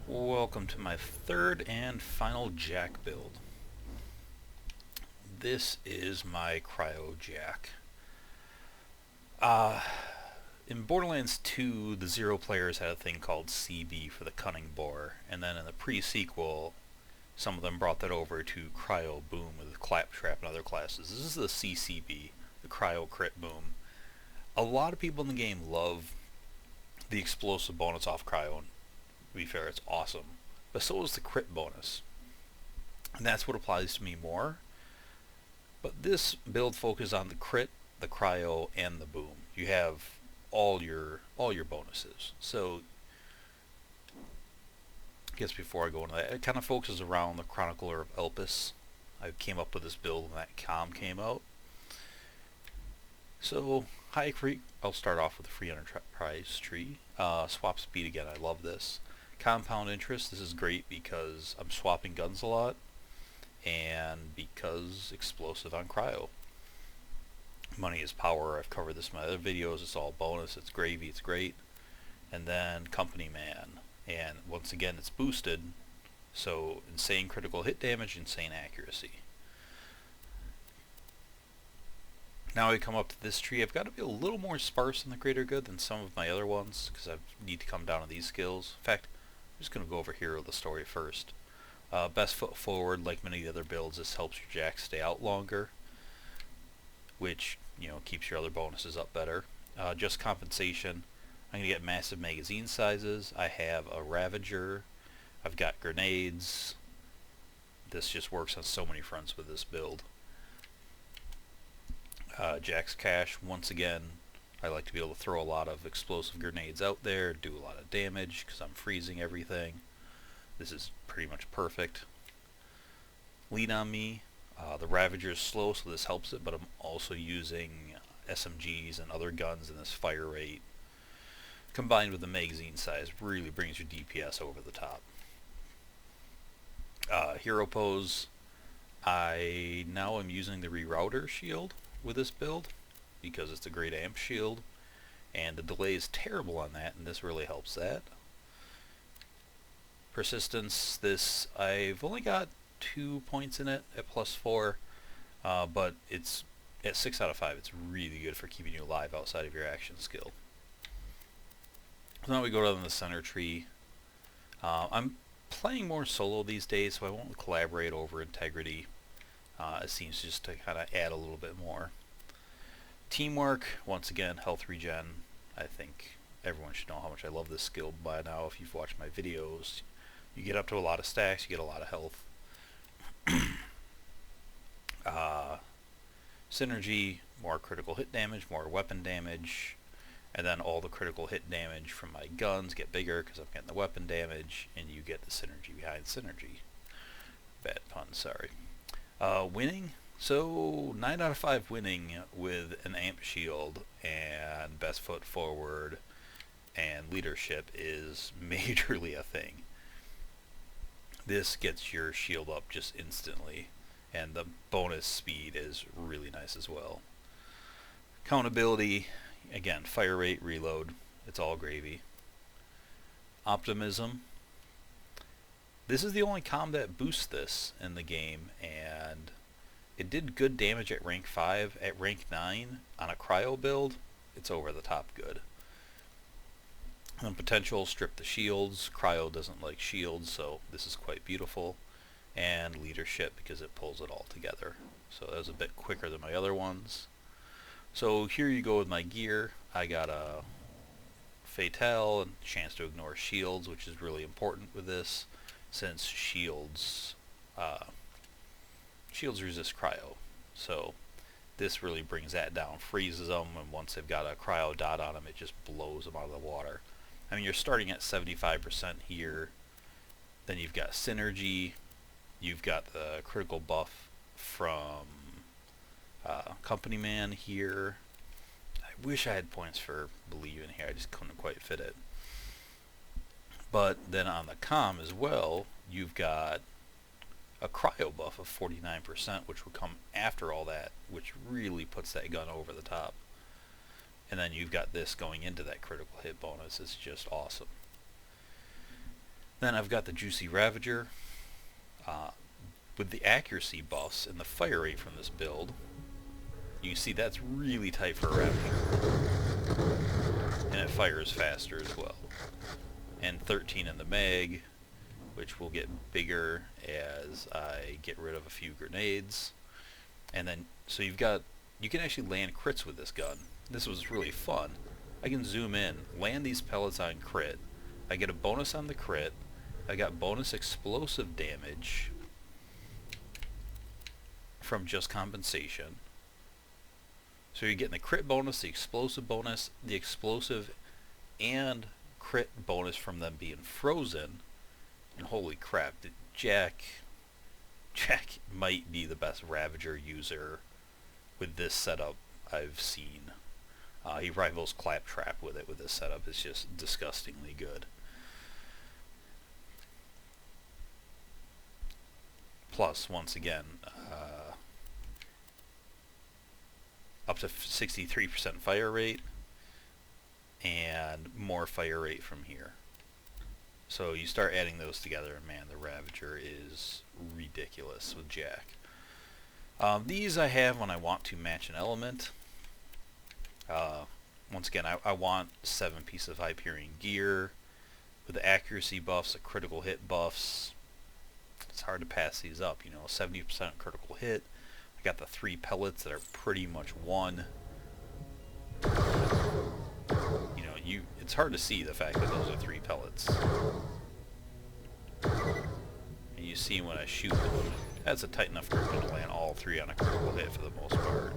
Welcome to my third and final Jack build. This is my Cryo Jack. In Borderlands 2, the Zero players had a thing called CB for the Cunning Boar, and then in the pre-sequel, some of them brought that over to Cryo Boom with Claptrap and other classes. This is the CCB, the Cryo Crit Boom. A lot of people in the game love the explosive bonus off Cryo, and to be fair, it's awesome. But so is the crit bonus. And that's what applies to me more. But this build focuses on the crit, the cryo, and the boom. You have all your bonuses. So I guess before I go into that, it kind of focuses around the Chronicler of Elpis. I came up with this build when that com came out. So I'll start off with the free enterprise tree. Swap speed again, I love this. Compound interest, this is great because I'm swapping guns a lot, and because explosive on cryo. Money is power, I've covered this in my other videos, it's all bonus, it's gravy, it's great. And then Company Man, and once again it's boosted, so insane critical hit damage, insane accuracy. Now we come up to this tree. I've got to be a little more sparse in the greater good than some of my other ones because I need to come down to these skills. In fact, I'm just going to go over Hero of the Story first. Best foot forward, like many of the other builds, this helps your Jack stay out longer, which keeps your other bonuses up better. Just compensation, I'm going to get massive magazine sizes. I have a Ravager. I've got grenades. This just works on so many fronts with this build. Jack's Cash, once again, I like to be able to throw a lot of explosive grenades out there, do a lot of damage because I'm freezing everything. This is pretty much perfect. Lean on me. The Ravager is slow, so this helps it, but I'm also using SMGs and other guns, and this fire rate combined with the magazine size really brings your DPS over the top. Hero pose, I now am using the Rerouter shield with this build because it's a great amp shield, and the delay is terrible on that, and this really helps that. Persistence, this I've only got 2 points in it at +4, but it's at 6 out of 5. It's really good for keeping you alive outside of your action skill. So now we go down the center tree. I'm playing more solo these days, so I won't collaborate over integrity. It seems just to kind of add a little bit more. Teamwork, once again, health regen. I think everyone should know how much I love this skill by now. If you've watched my videos, you get up to a lot of stacks, you get a lot of health. Synergy, more critical hit damage, more weapon damage, and then all the critical hit damage from my guns get bigger because I'm getting the weapon damage, and you get the synergy behind synergy. Bad pun, sorry. Winning, so 9 out of 5 winning with an amp shield and best foot forward and leadership is majorly a thing. This gets your shield up just instantly, and the bonus speed is really nice as well. Accountability, again, fire rate, reload, it's all gravy. Optimism, this is the only com that boosts this in the game, and it did good damage at rank 5. At rank 9 on a cryo build, it's over the top good. And potential, strip the shields. Cryo doesn't like shields, so this is quite beautiful. And leadership, because it pulls it all together. So that was a bit quicker than my other ones. So here you go with my gear. I got a Fatale and chance to ignore shields, which is really important with this, since shields resist cryo. So this really brings that down, freezes them, and once they've got a cryo dot on them, it just blows them out of the water. I mean, you're starting at 75% here, then you've got synergy, you've got the critical buff from Company Man here. I wish I had points for Believe in here, I just couldn't quite fit it. But then on the com as well, you've got a cryo buff of 49%, which will come after all that, which really puts that gun over the top. And then you've got this going into that critical hit bonus. It's just awesome. Then I've got the Juicy Ravager. With the accuracy buffs and the fire rate from this build, you see that's really tight for a Ravager. And it fires faster as well. And 13 in the mag, which will get bigger as I get rid of a few grenades. And then, so you can actually land crits with this gun. This was really fun. I can zoom in, land these pellets on crit. I get a bonus on the crit. I got bonus explosive damage from just compensation. So you're getting the crit bonus, the explosive and crit bonus from them being frozen. And holy crap, Jack might be the best Ravager user with this setup I've seen. He rivals Claptrap with it with this setup. It's just disgustingly good. Plus, once again, up to 63% fire rate and more fire rate from here. So you start adding those together and man, the Ravager is ridiculous with Jack. These I have when I want to match an element. Once again, I want 7 pieces of Hyperion gear with the accuracy buffs, the critical hit buffs. It's hard to pass these up, you know, 70% critical hit. I got the 3 pellets that are pretty much one. You know, it's hard to see the fact that those are 3 pellets. And you see when I shoot them, that's a tight enough grip to land all 3 on a critical hit for the most part.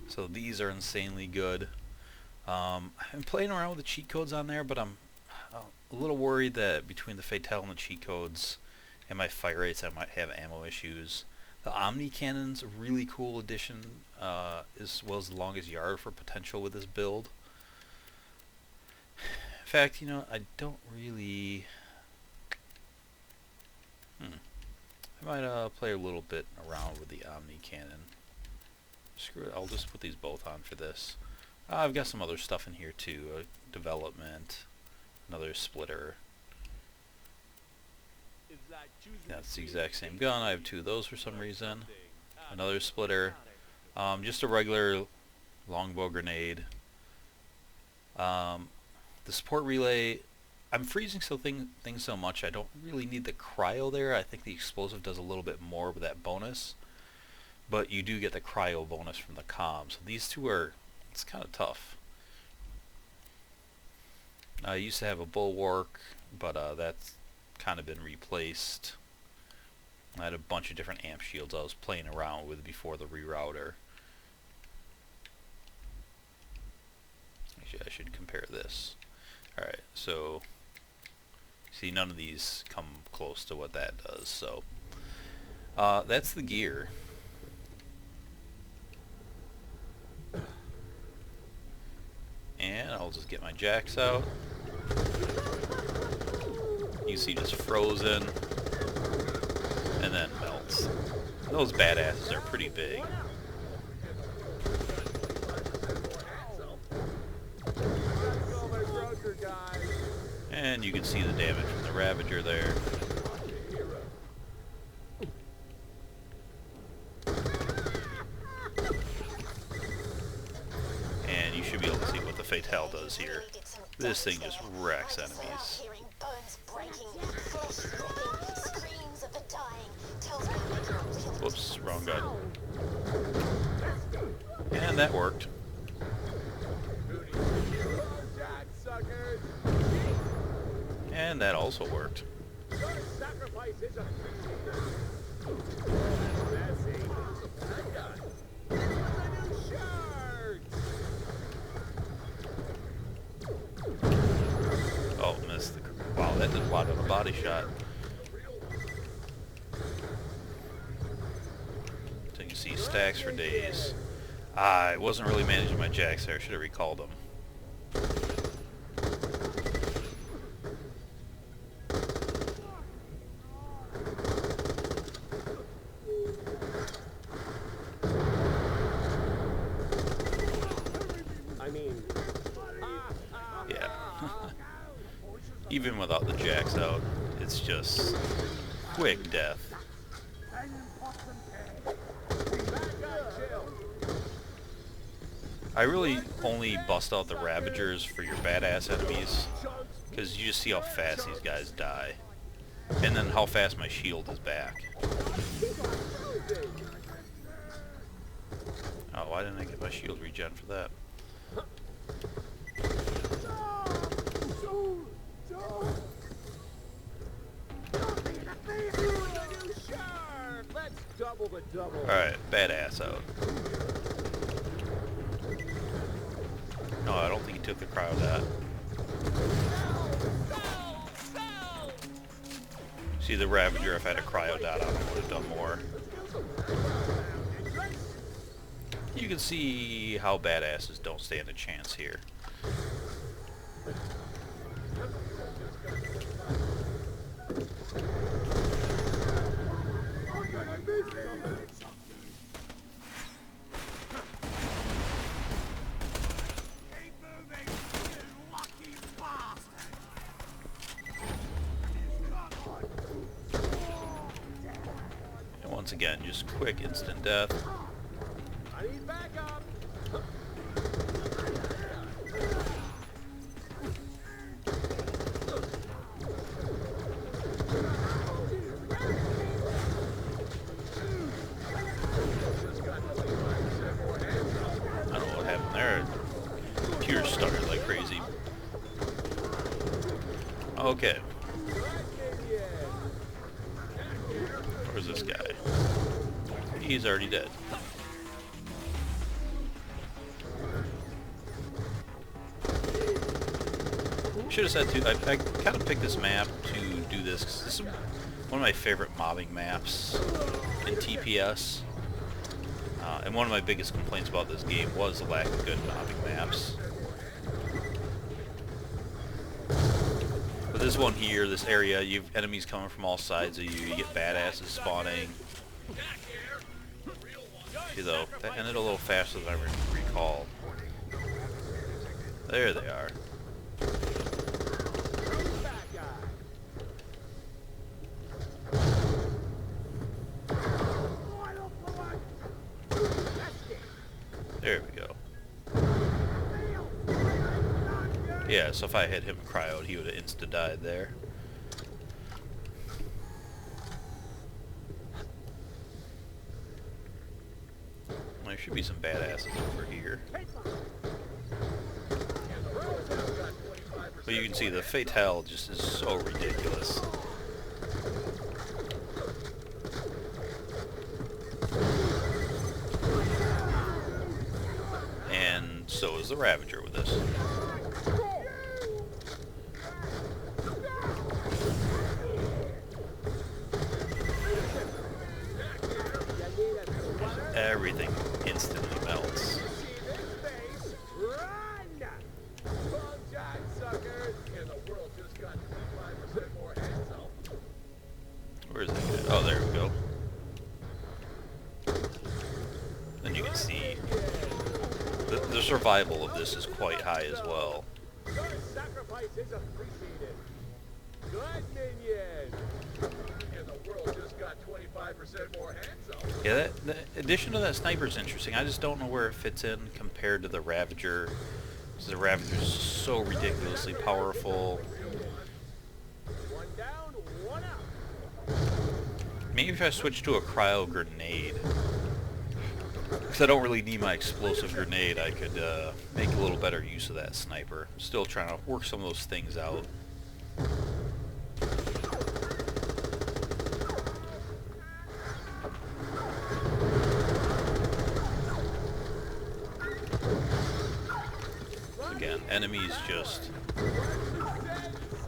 So these are insanely good. I'm playing around with the cheat codes on there, but I'm a little worried that between the Fatale and the cheat codes and my fire rates, I might have ammo issues. The Omni Cannon's a really cool addition, as well as the Longest Yard for potential with this build. In fact, you know, I don't really... I might play a little bit around with the Omni Cannon. Screw it, I'll just put these both on for this. I've got some other stuff in here too. Development, another splitter. That's the exact same gun. I have 2 of those for some reason. Another splitter. Just a regular longbow grenade. The support relay, I'm freezing things so much I don't really need the cryo there. I think the explosive does a little bit more with that bonus. But you do get the cryo bonus from the comm. So these 2 are, it's kind of tough. I used to have a bulwark, but that's kind of been replaced. I had a bunch of different amp shields I was playing around with before the rerouter. Actually, I should compare this. Alright, so see, none of these come close to what that does. So that's the gear. And I'll just get my jacks out. You see just frozen and then melts. Those badasses are pretty big. And you can see the damage from the Ravager there. And you should be able to see what the Fatale does here. This thing just wrecks enemies. Whoops, wrong gun. And that worked. And that also worked. Oh, missed the... Wow, that did a lot of a body shot. So you can see stacks for days. I wasn't really managing my jacks there. I should have recalled them. Even without the jacks out, it's just quick death. I really only bust out the Ravagers for your badass enemies, because you just see how fast these guys die. And then how fast my shield is back. Oh, why didn't I get my shield regen for that? Alright, badass out. No, I don't think he took the cryo dot. See, the Ravager, if I had a cryo dot on him, would have done more. You can see how badasses don't stand a chance here. And once again, just quick instant death. I need backup. I don't know what happened there. Computer started like crazy. Okay. Where's this guy? He's already dead. Should have said too. I kind of picked this map to do this because this is one of my favorite mobbing maps in TPS. And one of my biggest complaints about this game was the lack of good mobbing maps. But this one here, this area, you have enemies coming from all sides of you. You get badasses spawning. See though, that ended a little faster than I recall. There they are. There we go. Yeah, so if I hit him cryoed, he would have insta-died there. There should be some badasses over here. But you can see the Fatale just is so ridiculous. And so is the Ravager with this. Everything instantly melts. Where is that guy? Oh, there we go. Then you can see the survival of this is quite high as well. Your sacrifice is appreciated. Good minion. And the world just got 25% more hands up. Yeah, the addition to that sniper is interesting. I just don't know where it fits in compared to the Ravager. Because the Ravager is so ridiculously powerful. One down, one out. Maybe if I switch to a cryo grenade. Because I don't really need my explosive grenade, I could make a little better use of that sniper. I'm still trying to work some of those things out. Again, enemies just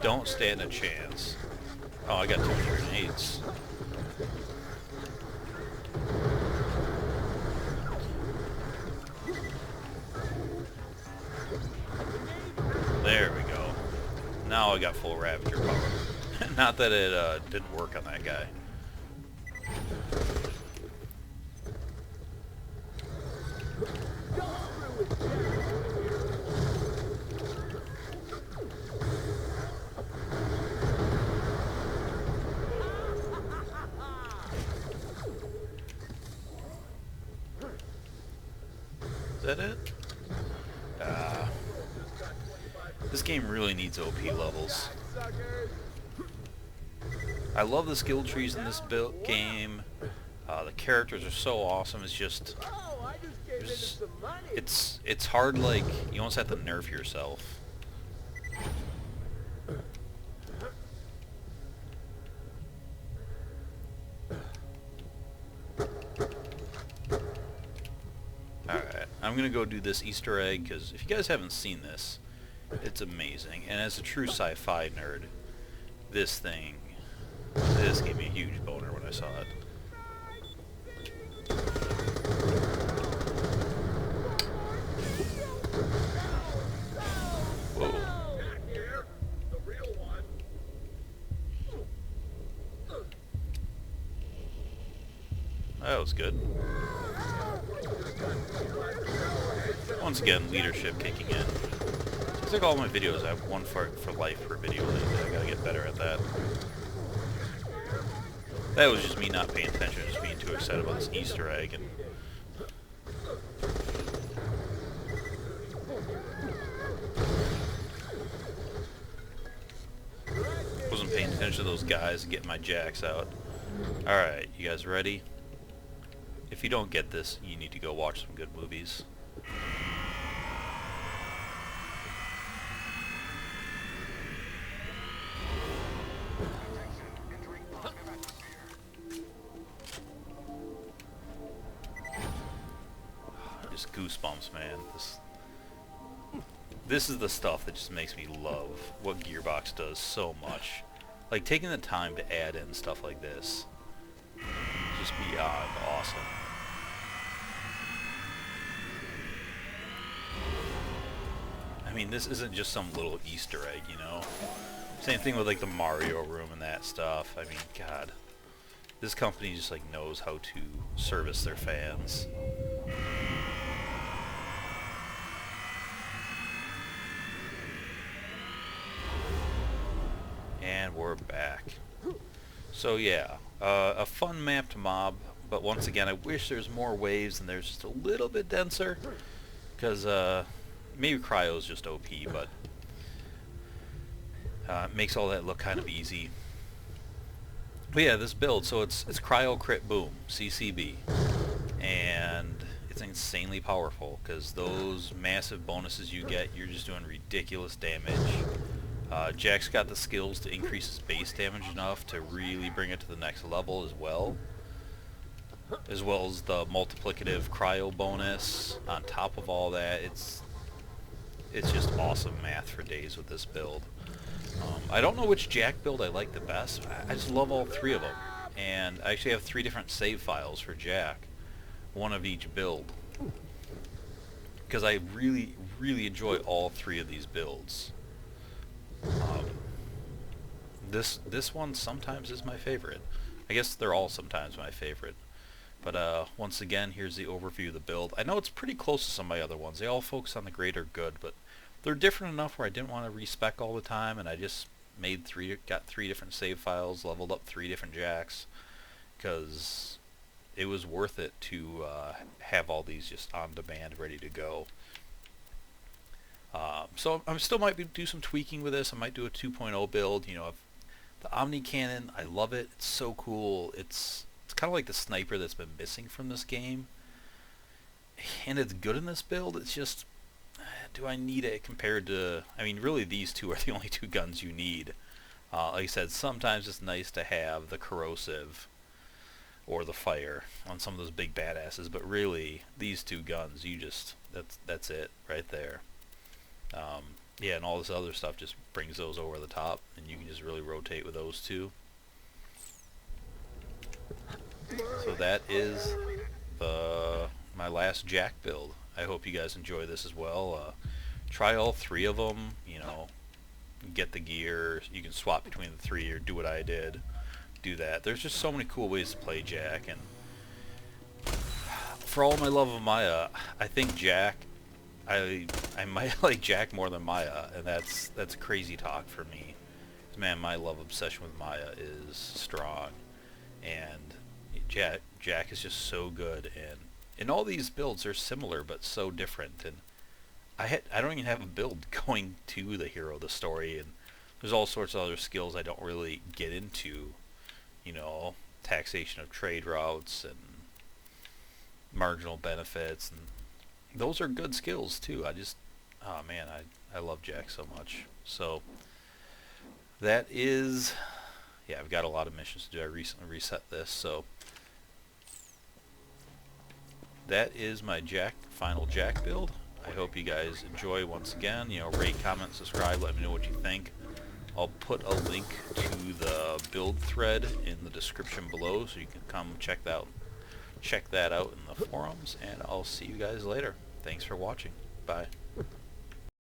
don't stand a chance. Oh, I got 2 grenades. There we go. Now I got full Ravager power. Not that it didn't work on that guy. that it? This game really needs OP levels. I love the skill trees in this game. The characters are so awesome. It's just, it's hard. Like, you almost have to nerf yourself. Alright, I'm gonna go do this Easter egg, because if you guys haven't seen this, it's amazing. And as a true sci-fi nerd, this gave me a huge boner when I saw it. Whoa. That was good. Once again, leadership kicking in. It's like all my videos, I have one for life per video. I gotta get better at that. That was just me not paying attention, just being too excited about this Easter egg. And wasn't paying attention to those guys and getting my jacks out. Alright, you guys ready? If you don't get this, you need to go watch some good movies. Just goosebumps, man. This is the stuff that just makes me love what Gearbox does so much. Like, taking the time to add in stuff like this, just beyond awesome. I mean, this isn't just some little Easter egg, you know? Same thing with, like, the Mario room and that stuff. I mean, God. This company just, like, knows how to service their fans. And we're back. So yeah, a fun mapped mob, but once again I wish there's more waves and there's just a little bit denser, because maybe Cryo's just OP, but it makes all that look kind of easy. But yeah, this build, so it's Cryo Crit Boom, CCB, and it's insanely powerful, because those massive bonuses you get, you're just doing ridiculous damage. Jack's got the skills to increase his base damage enough to really bring it to the next level as well as the multiplicative cryo bonus on top of all that. It's just awesome math for days with this build. I don't know which Jack build I like the best. I just love all three of them, and I actually have 3 different save files for Jack, one of each build, because I really enjoy all 3 of these builds. This one sometimes is my favorite. I guess they're all sometimes my favorite. But once again, here's the overview of the build. I know it's pretty close to some of my other ones. They all focus on the greater good, but they're different enough where I didn't want to respec all the time, and I just got 3 different save files, leveled up 3 different Jacks, because it was worth it to have all these just on demand, ready to go. So I still might do some tweaking with this. I might do a 2.0 build. You know, the Omni Cannon, I love it. It's so cool. It's kind of like the sniper that's been missing from this game, and it's good in this build. It's just, do I need it compared to? I mean, really, these 2 are the only 2 guns you need. Like I said, sometimes it's nice to have the corrosive or the fire on some of those big badasses, but really, these 2 guns, that's it right there. Yeah, and all this other stuff just brings those over the top, and you can just really rotate with those 2. So that is my last Jack build. I hope you guys enjoy this as well. Try all 3 of them, you know, get the gear. You can swap between the 3 or do what I did. Do that. There's just so many cool ways to play Jack, and for all my love of Maya, I think Jack, I might like Jack more than Maya, and that's crazy talk for me. Man, my love obsession with Maya is strong, and Jack is just so good, and And all these builds are similar but so different. And I don't even have a build going to the hero of the story, and there's all sorts of other skills I don't really get into. You know, taxation of trade routes and marginal benefits, and those are good skills too. Oh man, I love Jack so much. So that is, yeah, I've got a lot of missions to do. I recently reset this, so that is my final Jack build. I hope you guys enjoy. Once again, you know, rate, comment, subscribe, let me know what you think. I'll put a link to the build thread in the description below, so you can come check that out in the forums, and I'll see you guys later. Thanks for watching. Bye.